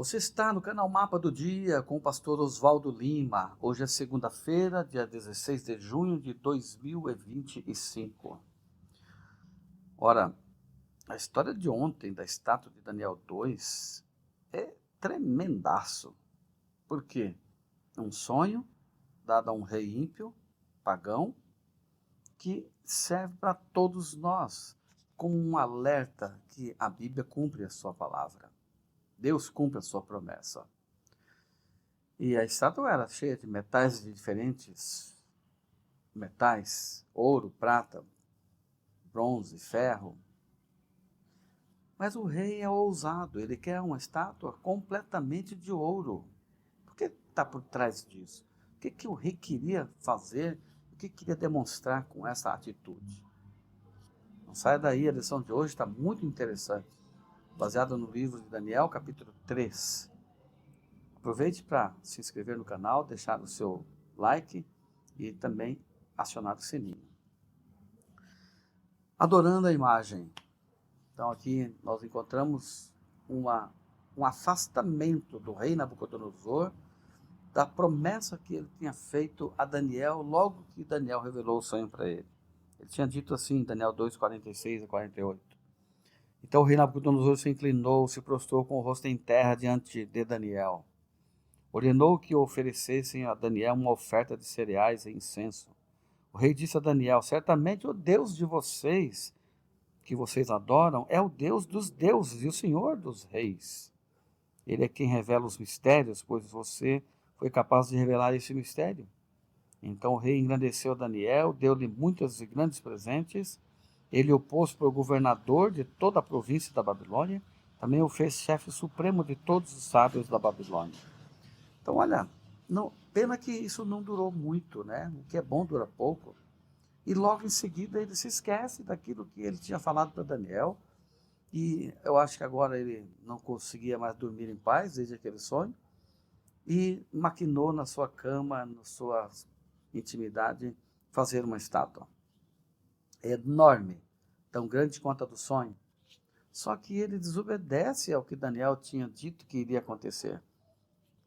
Você está no canal Mapa do Dia com o pastor Oswaldo Lima. Hoje é segunda-feira, dia 16 de junho de 2025. Ora, a história de ontem da estátua de Daniel 2 é tremendaço. Por quê? Um sonho dado a um rei ímpio, pagão, que serve para todos nós, como um alerta que a Bíblia cumpre a sua palavra. Deus cumpre a sua promessa. E a estátua era cheia de metais de diferentes metais, ouro, prata, bronze, ferro. Mas o rei é ousado, ele quer uma estátua completamente de ouro. Por que está por trás disso? O que o rei queria fazer? O que queria demonstrar com essa atitude? Não saia daí, a lição de hoje está muito interessante, baseada no livro de Daniel, capítulo 3. Aproveite para se inscrever no canal, deixar o seu like e também acionar o sininho. Adorando a imagem. Então aqui nós encontramos um afastamento do rei Nabucodonosor da promessa que ele tinha feito a Daniel logo que Daniel revelou o sonho para ele. Ele tinha dito assim, Daniel 2, 46 a 48. Então o rei Nabucodonosor se inclinou, se prostrou com o rosto em terra diante de Daniel. Ordenou que oferecessem a Daniel uma oferta de cereais e incenso. O rei disse a Daniel: certamente o Deus de vocês, que vocês adoram, é o Deus dos deuses e o Senhor dos reis. Ele é quem revela os mistérios, pois você foi capaz de revelar esse mistério. Então o rei engrandeceu Daniel, deu-lhe muitos e grandes presentes. Ele o pôs por governador de toda a província da Babilônia. Também o fez chefe supremo de todos os sábios da Babilônia. Então, olha, pena que isso não durou muito, né? O que é bom dura pouco. E logo em seguida ele se esquece daquilo que ele tinha falado para Daniel. E eu acho que agora ele não conseguia mais dormir em paz desde aquele sonho. E maquinou na sua cama, na sua intimidade, fazer uma estátua. É enorme, tão grande quanto a do sonho. Só que ele desobedece ao que Daniel tinha dito que iria acontecer.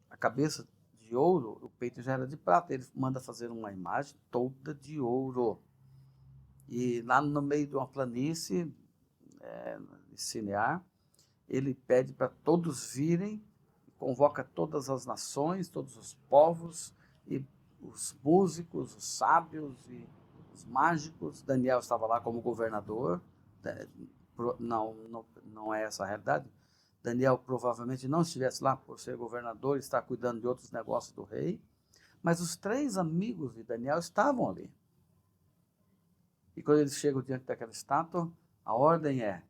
A cabeça de ouro, o peito já era de prata. Ele manda fazer uma imagem toda de ouro. E lá no meio de uma planície, de Sinear, ele pede para todos virem, convoca todas as nações, todos os povos, e os músicos, os sábios e os mágicos. Daniel estava lá como governador. Não é essa a realidade. Daniel provavelmente não estivesse lá por ser governador, está cuidando de outros negócios do rei. Mas os 3 amigos de Daniel estavam ali. E quando eles chegam diante daquela estátua, a ordem é: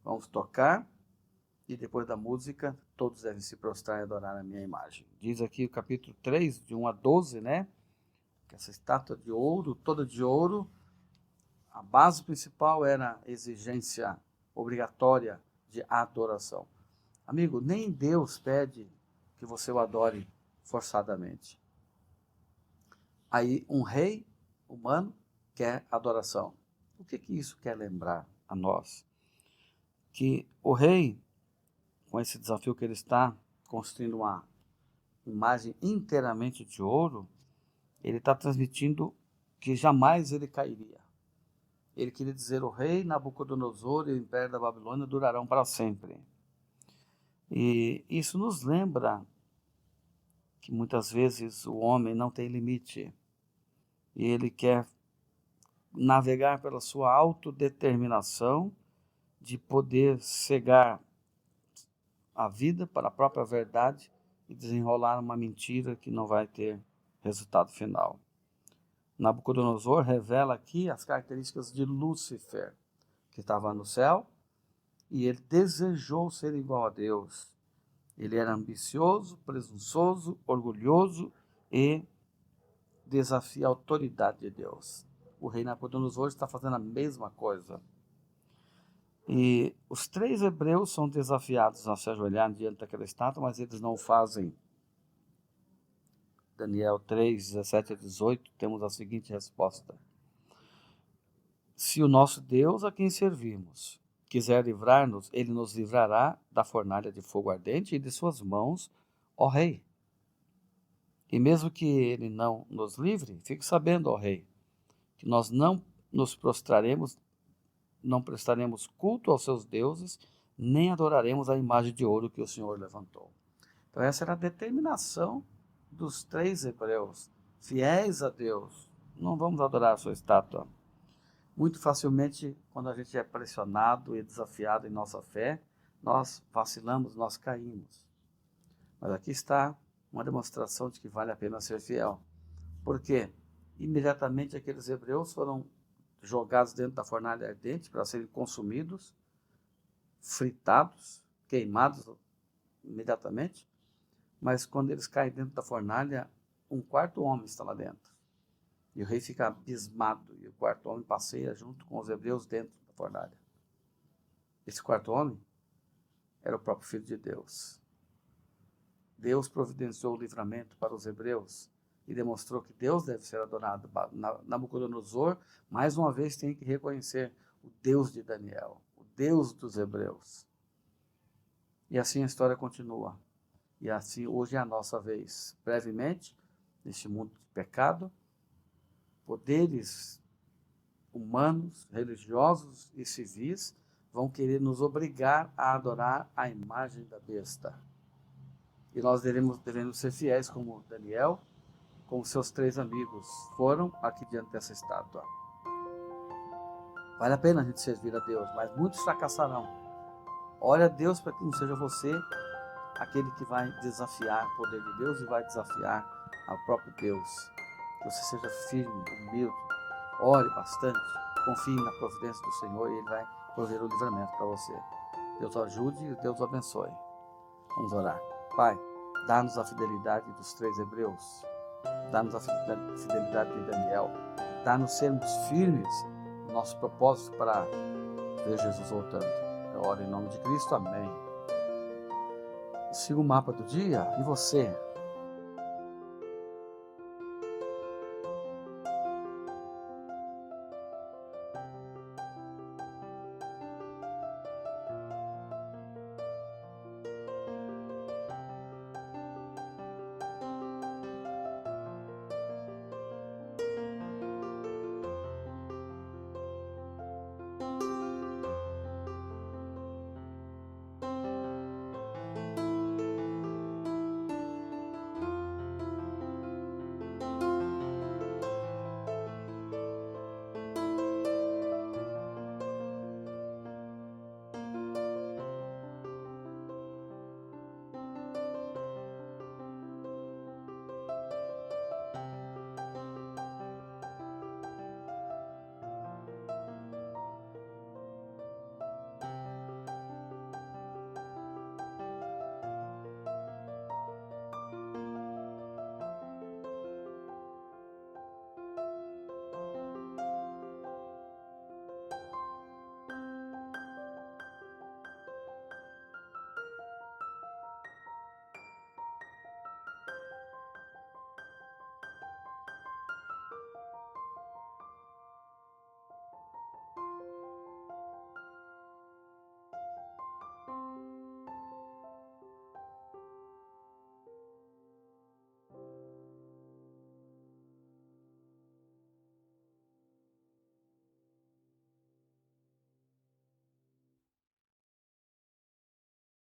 vamos tocar, e depois da música, todos devem se prostrar e adorar a minha imagem. Diz aqui o capítulo 3, de 1 a 12, né? Que essa estátua de ouro, toda de ouro, a base principal era a exigência obrigatória de adoração. Amigo, nem Deus pede que você o adore forçadamente. Aí um rei humano quer adoração. O que isso quer lembrar a nós? Que o rei, com esse desafio que ele está construindo uma imagem inteiramente de ouro, ele está transmitindo que jamais ele cairia. Ele queria dizer: o rei Nabucodonosor e o império da Babilônia durarão para sempre. E isso nos lembra que muitas vezes o homem não tem limite e ele quer navegar pela sua autodeterminação de poder cegar a vida para a própria verdade e desenrolar uma mentira que não vai ter resultado final. Nabucodonosor revela aqui as características de Lúcifer, que estava no céu, e ele desejou ser igual a Deus. Ele era ambicioso, presunçoso, orgulhoso e desafia a autoridade de Deus. O rei Nabucodonosor está fazendo a mesma coisa. E os 3 hebreus são desafiados a se ajoelhar diante daquela estátua, mas eles não o fazem. Daniel 3, 17 a 18, temos a seguinte resposta: se o nosso Deus a quem servimos quiser livrar-nos, ele nos livrará da fornalha de fogo ardente e de suas mãos, ó rei. E mesmo que ele não nos livre, fique sabendo, ó rei, que nós não nos prostraremos, não prestaremos culto aos seus deuses, nem adoraremos a imagem de ouro que o Senhor levantou. Então essa era a determinação dos 3 hebreus, fiéis a Deus. Não vamos adorar a sua estátua. Muito facilmente, quando a gente é pressionado e desafiado em nossa fé, nós vacilamos, nós caímos. Mas aqui está uma demonstração de que vale a pena ser fiel. Por quê? Imediatamente aqueles hebreus foram jogados dentro da fornalha ardente para serem consumidos, fritados, queimados imediatamente. Mas quando eles caem dentro da fornalha, um quarto homem está lá dentro. E o rei fica abismado, e o quarto homem passeia junto com os hebreus dentro da fornalha. Esse quarto homem era o próprio Filho de Deus. Deus providenciou o livramento para os hebreus e demonstrou que Deus deve ser adorado. Nabucodonosor, mais uma vez, tem que reconhecer o Deus de Daniel, o Deus dos hebreus. E assim a história continua. E assim hoje é a nossa vez. Brevemente, neste mundo de pecado, poderes humanos, religiosos e civis vão querer nos obrigar a adorar a imagem da besta. E nós devemos ser fiéis como Daniel, como seus 3 amigos foram aqui diante dessa estátua. Vale a pena a gente servir a Deus, mas muitos fracassarão. Ore a Deus para que não seja você aquele que vai desafiar o poder de Deus e vai desafiar ao próprio Deus. Que você seja firme, humilde, ore bastante, confie na providência do Senhor e Ele vai prover o livramento para você. Deus o ajude e Deus o abençoe. Vamos orar. Pai, dá-nos a fidelidade dos 3 hebreus, dá-nos a fidelidade de Daniel, dá-nos sermos firmes no nosso propósito para ver Jesus voltando. Eu oro em nome de Cristo, amém. Siga o mapa do dia. E você?